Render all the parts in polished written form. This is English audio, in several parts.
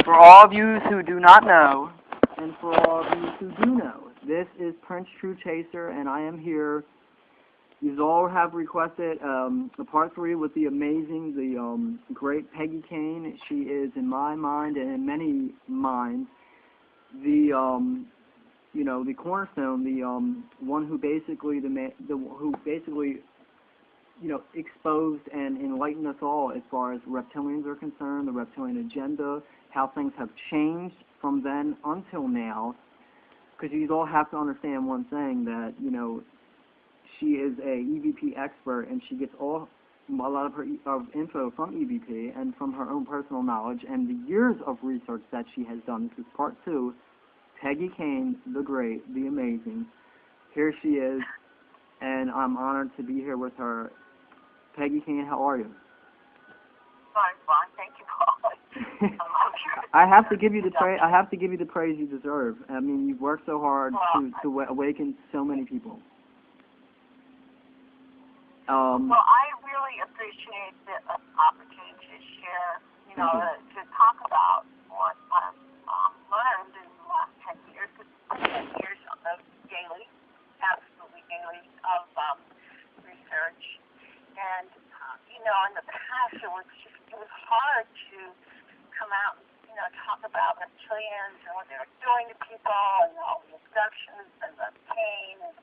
For all of you who do not know, and for all of you who do know, this is Princetruthchaser, and I am here. You all have requested a part 3 with the amazing, the great Peggy Kane. She is, in my mind and in many minds, the the cornerstone, the one who basically exposed and enlightened us all as far as reptilians are concerned, the reptilian agenda, how things have changed from then until now. Because you all have to understand one thing, that she is a EVP expert, and she gets a lot of her info from EVP and from her own personal knowledge and the years of research that she has done. This is part 2. Peggy Kane, the great, the amazing. Here she is, and I'm honored to be here with her. Peggy Kane, how are you? Fine, thank you, Paul. I have to give you the praise. I have to give you the praise you deserve. I mean, you've worked so hard to awaken so many people. Well, I really appreciate the opportunity to share, to talk about what I've learned in the last 10 years, because 10 years of daily, absolutely daily, of research. And, in the past, it was hard to come out and, talk about reptilians and what they were doing to people and all the abductions and the pain and,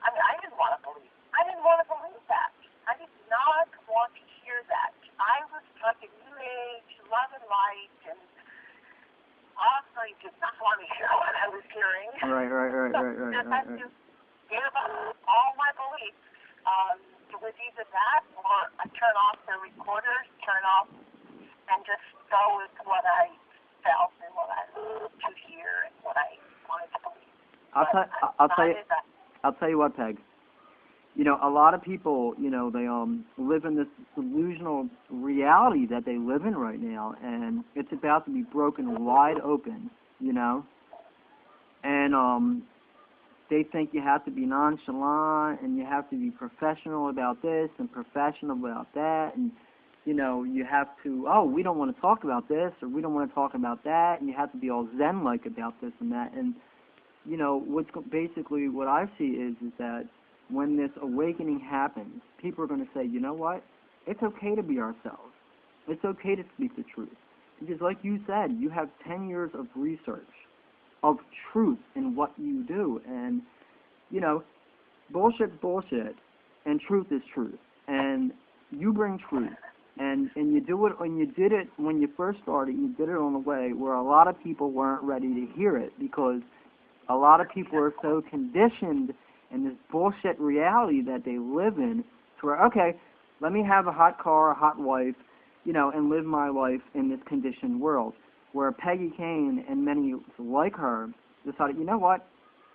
I didn't want to believe. I didn't want to believe that. I did not want to hear that. I was taught in New Age, love and light, and honestly did not want to hear what I was hearing. Right. I had to give up all my beliefs. It was either that or I turn off the recorders, turn off, and just go with what I felt and what I loved to hear and what I wanted to believe. I'll tell you what, Peg. A lot of people, they live in this delusional reality that they live in right now, and it's about to be broken wide open, and they think you have to be nonchalant and you have to be professional about this and professional about that, and you have to, we don't want to talk about this or we don't want to talk about that, and you have to be all zen-like about this and that. And basically what I see is that when this awakening happens, people are going to say, you know what? It's okay to be ourselves. It's okay to speak the truth. Because like you said, you have 10 years of research, of truth in what you do. And, bullshit's bullshit, and truth is truth. And you bring truth. And you do it, and you did it when you first started, you did it on a way where a lot of people weren't ready to hear it, because a lot of people are so conditioned in this bullshit reality that they live in, to where, okay, let me have a hot car, a hot wife, and live my life in this conditioned world. Where Peggy Kane and many like her decided, you know what,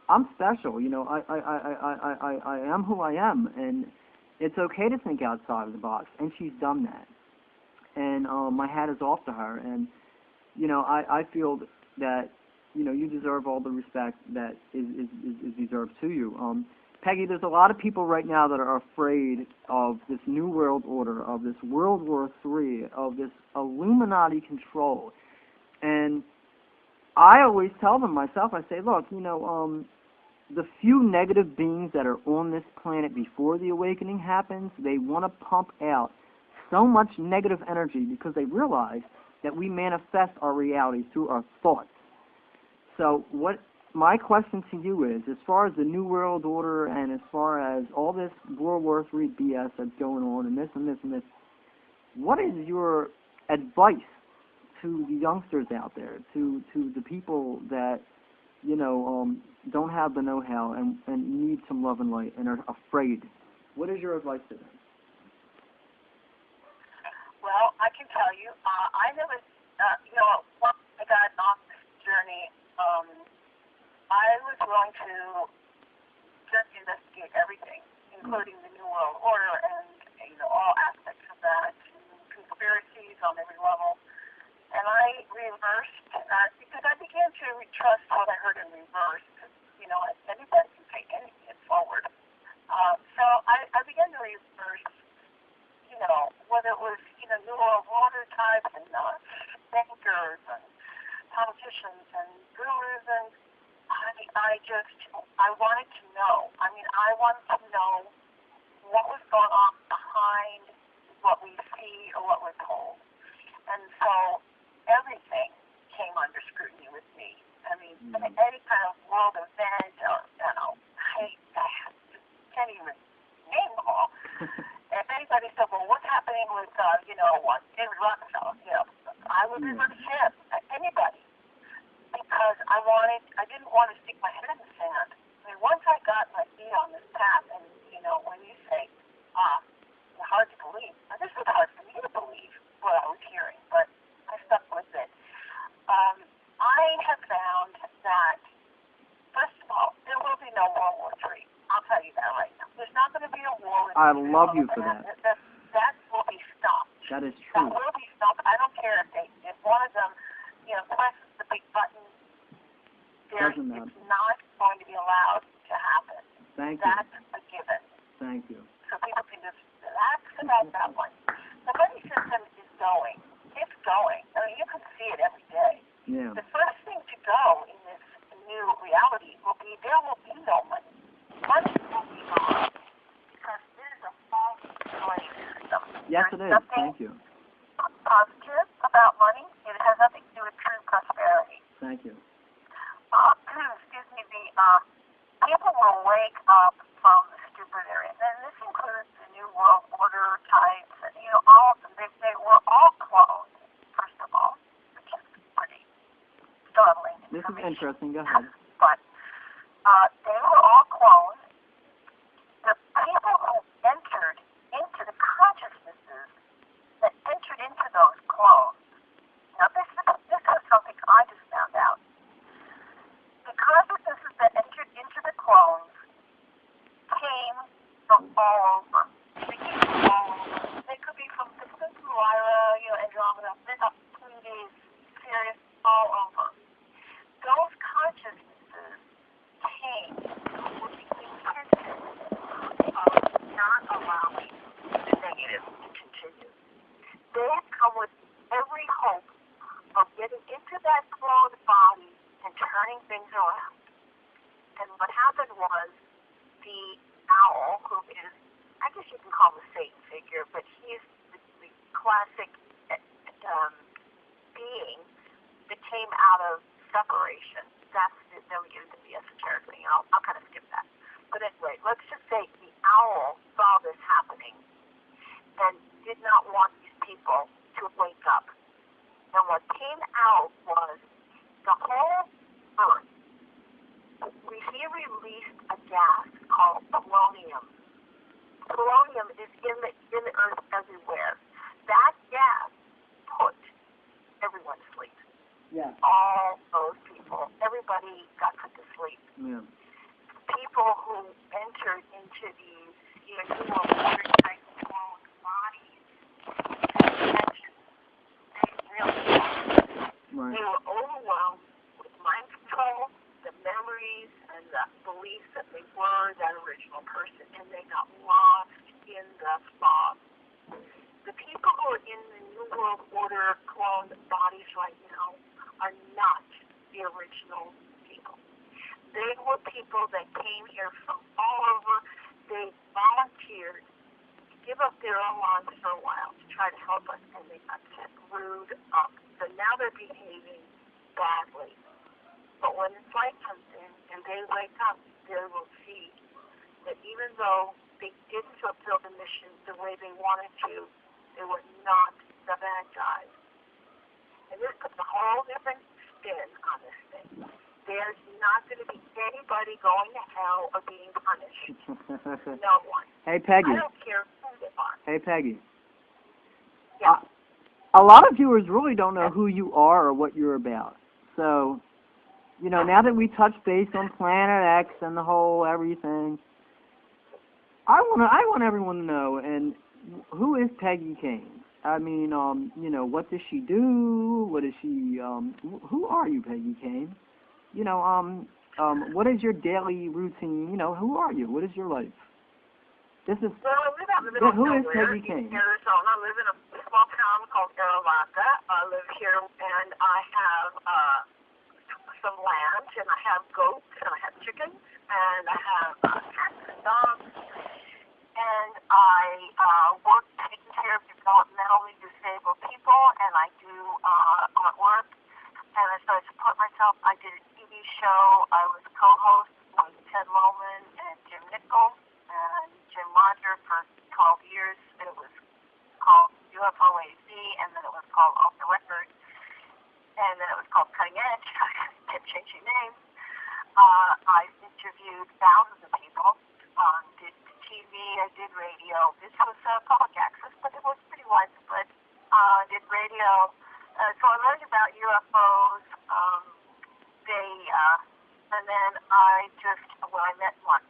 I'm special. I am who I am, and it's okay to think outside of the box, and she's done that. And my hat is off to her, and I feel that you deserve all the respect that is deserved to you. Peggy, there's a lot of people right now that are afraid of this New World Order, of this World War III, of this Illuminati control. And I always tell them myself, I say, look, the few negative beings that are on this planet before the awakening happens, they want to pump out so much negative energy because they realize that we manifest our reality through our thoughts. So what my question to you is, as far as the New World Order and as far as all this World War III BS that's going on and this and this and this, what is your advice to the youngsters out there, to the people that, don't have the know-how and need some love and light and are afraid? What is your advice to them? Well, I can tell you, I never, once I got off this journey, I was willing to just investigate everything, including the New World Order and, all aspects of that, conspiracies on every level. And I reversed, because I began to trust what I heard in reverse, because, anybody can take anything forward. So I began to reverse, whether it was, New World Order types and magicians and gurus, and I wanted to know. I mean, I wanted to know what was going on behind what we see or what we're told. And so everything came under scrutiny with me. I mean, any kind of world event or, I can't even name them all. If anybody said, well, what's happening with, David Rockefeller, I would refer to him, anybody, because I didn't want to stick my head in the sand. I mean, once I got my feet on this path, and, when you say, it's hard to believe, and this was hard for me to believe what I was hearing, but I stuck with it. I have found that, first of all, there will be no World War III. I'll tell you that right now. There's not going to be a war. I love you for that. That will be stopped. That is true. That will be stopped. I don't care if one of them, presses the big button. Doesn't matter. It's not going to be allowed to happen. Thank you. That's a given. Thank you. So people can just relax about that one. The money system is going. It's going. I mean, you can see it every day. Yeah. The first thing to go in this new reality will be there will be no money. Money will be gone because it is a false money system. Yes, it is. Thank you. Positive about money. It has nothing to do with true prosperity. Thank you. Excuse me. The people will wake up from the stupor they're in, and this includes the New World Order types, and all of them. They were all cloned, first of all, which is pretty startling. This is interesting. Go ahead. But they were all cloned. The people who entered into the consciousnesses that entered into those clones. Now, this is something I just found out. The consciousnesses that entered into the clones came from all over. They came from all over. They could be from Lyra, Andromeda, Pleiades, Sirius, all over. Those consciousnesses came with the intention of not allowing the negative to continue. They have come with every hope of getting into that cloned body and turning things around. And what happened was the owl, who is, I guess you can call him a Satan figure, but he's the classic being that came out of separation. Then we get into the esoteric thing. I'll kind of skip that. But anyway, let's just say the owl saw this happening and did not want these people to wake up. And what came out was the whole earth. He released a gas called polonium. Polonium is in the earth everywhere. That gas put everyone to sleep. Yeah. All those people, everybody got put to sleep. Yeah. People who entered into these, New World Order type cloned bodies, they were overwhelmed with mind control, the memories, and the beliefs that they were that original person, and they got lost in the fog. The people who are in the New World Order cloned bodies right now are not the original people. They were people that came here from all over. They volunteered to give up their own lives for a while to try to help us, and they got screwed up. So now they're behaving badly. But when the light comes in and they wake up, they will see that even though they didn't fulfill the mission the way they wanted to, they were not the bad guys. And this puts a whole different spin on this thing. There's not going to be anybody going to hell or being punished. No one. Hey, Peggy. I don't care who they are. Hey, Peggy. Yeah. A lot of viewers really don't know who you are or what you're about. So, now that we touched base on Planet X and the whole everything, I want everyone to know, and who is Peggy Kane? I mean, what does she do? What is she, who are you, Peggy Kane? What is your daily routine? Who are you? What is your life? This is, well, I live out in the middle of who is nowhere, Peggy Kane? in Arizona. I live in a small town called Arilaca. I live here, and I have some land, and I have goats, and I have chickens, and I have cats and dogs, and I work taking care of developmentally disabled people, and I do artwork, and so I support myself. I did a TV show. I was co-host with Ted Loman and Jim Nichols and Jim Roger for 12 years. It was called UFO-AZ, and then it was called Off the Record, and then it was called Cutting Edge. I kept changing names. I interviewed thousands of people, did TV, I did radio. This was public access, but it was pretty widespread. Did radio. So I learned about UFOs. And then I just, when I met Mark